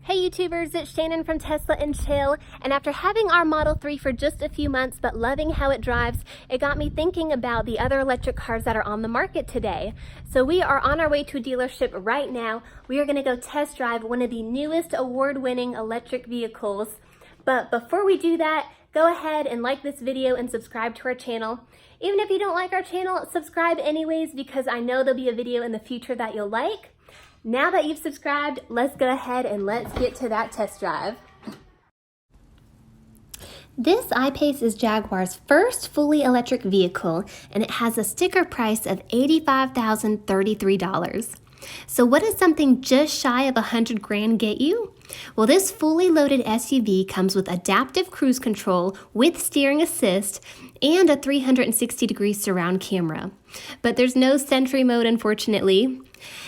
Hey YouTubers, it's Shannon from Tesla and Chill, and after having our Model 3 for just a few months but loving how it drives, it got me thinking about the other electric cars that are on the market today. So we are on our way to a dealership right now. We are going to go test drive one of the newest award-winning electric vehicles. But before we do that, go ahead and like this video and subscribe to our channel. Even if you don't like our channel, subscribe anyways because I know there'll be a video in the future that you'll like. Now that you've subscribed, let's go ahead and let's get to that test drive. This I-PACE is Jaguar's first fully electric vehicle, and it has a sticker price of $85,033. So what does something just shy of 100 grand get you? Well, this fully loaded SUV comes with adaptive cruise control with steering assist and a 360-degree surround camera. But there's no Sentry mode, unfortunately.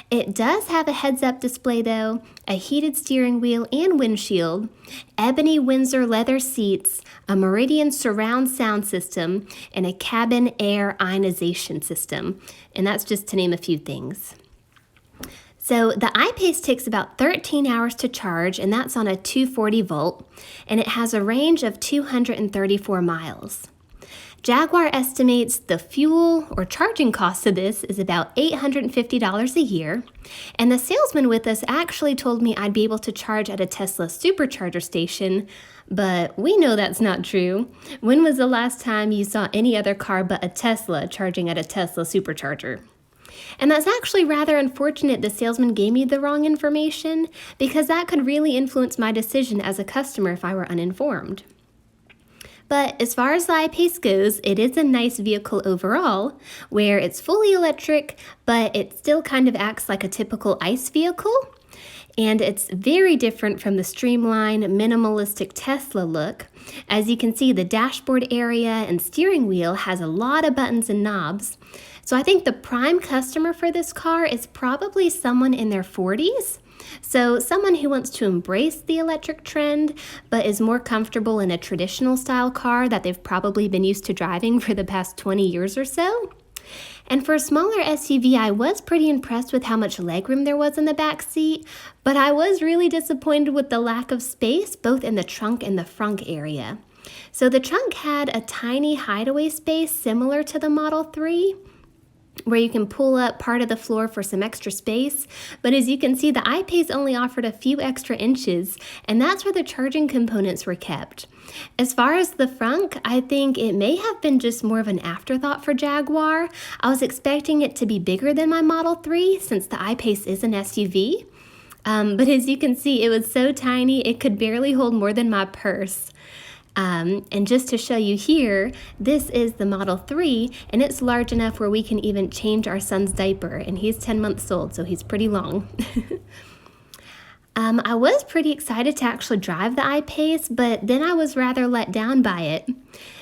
It does have a heads-up display though, a heated steering wheel and windshield, ebony Windsor leather seats, a Meridian surround sound system, and a cabin air ionization system. And that's just to name a few things. So the I-PACE takes about 13 hours to charge, and that's on a 240 volt, and it has a range of 234 miles. Jaguar estimates the fuel or charging cost of this is about $850 a year, and the salesman with us actually told me I'd be able to charge at a Tesla Supercharger station, but we know that's not true. When was the last time you saw any other car but a Tesla charging at a Tesla Supercharger? And that's actually rather unfortunate the salesman gave me the wrong information, because that could really influence my decision as a customer if I were uninformed. But as far as the I-PACE goes, it is a nice vehicle overall, where it's fully electric, but it still kind of acts like a typical ICE vehicle. And it's very different from the streamlined, minimalistic Tesla look. As you can see, the dashboard area and steering wheel has a lot of buttons and knobs. So I think the prime customer for this car is probably someone in their 40s. So someone who wants to embrace the electric trend, but is more comfortable in a traditional style car that they've probably been used to driving for the past 20 years or so. And for a smaller SUV, I was pretty impressed with how much legroom there was in the back seat, but I was really disappointed with the lack of space, both in the trunk and the front area. So the trunk had a tiny hideaway space similar to the Model 3, where you can pull up part of the floor for some extra space. But as you can see, the I-PACE only offered a few extra inches, and that's where the charging components were kept. As far as the front, I think it may have been just more of an afterthought for Jaguar. I was expecting it to be bigger than my Model 3 since the I-PACE is an SUV. But as you can see, it was so tiny it could barely hold more than my purse. And just to show you here, this is the Model 3, and it's large enough where we can even change our son's diaper, and he's 10 months old, so he's pretty long. I was pretty excited to actually drive the I-PACE, but then I was rather let down by it.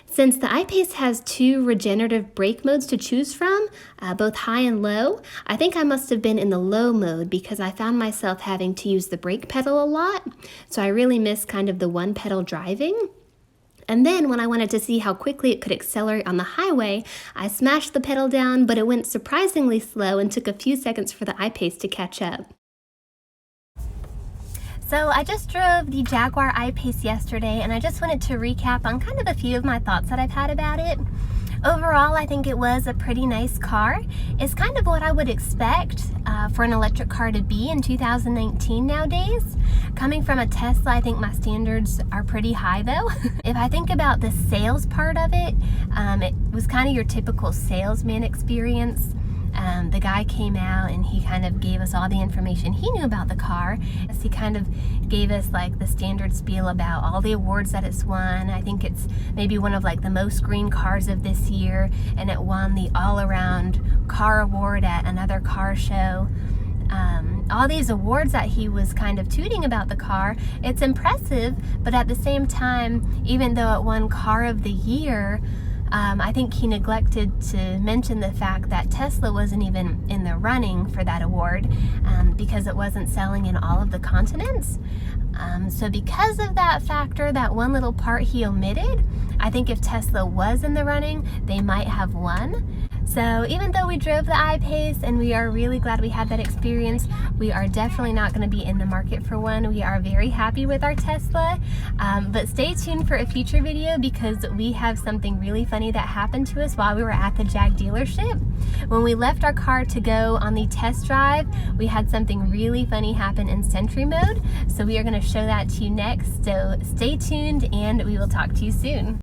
Since the I-PACE has two regenerative brake modes to choose from, both high and low, I think I must have been in the low mode because I found myself having to use the brake pedal a lot, so I really missed kind of the one pedal driving. And then when I wanted to see how quickly it could accelerate on the highway, I smashed the pedal down, but it went surprisingly slow and took a few seconds for the I-PACE to catch up. So I just drove the Jaguar I-PACE yesterday, and I just wanted to recap on kind of a few of my thoughts that I've had about it. Overall, I think it was a pretty nice car. It's kind of what I would expect for an electric car to be in 2019 nowadays. Coming from a Tesla, I think my standards are pretty high though. If I think about the sales part of it, it was kind of your typical salesman experience. The guy came out and he kind of gave us all the information he knew about the car. He kind of gave us like the standard spiel about all the awards that it's won. I think it's maybe one of like the most green cars of this year, and it won the all-around car award at another car show. All these awards that he was kind of tooting about the car, it's impressive, but at the same time, even though it won Car of the Year, I think he neglected to mention the fact that Tesla wasn't even in the running for that award because it wasn't selling in all of the continents. So because of that factor, that one little part he omitted, I think if Tesla was in the running, they might have won. So even though we drove the I-PACE and we are really glad we had that experience, we are definitely not going to be in the market for one. We are very happy with our Tesla, but stay tuned for a future video because we have something really funny that happened to us while we were at the Jag dealership. When we left our car to go on the test drive, we had something really funny happen in Sentry mode, so we are going to show that to you next. So stay tuned and we will talk to you soon.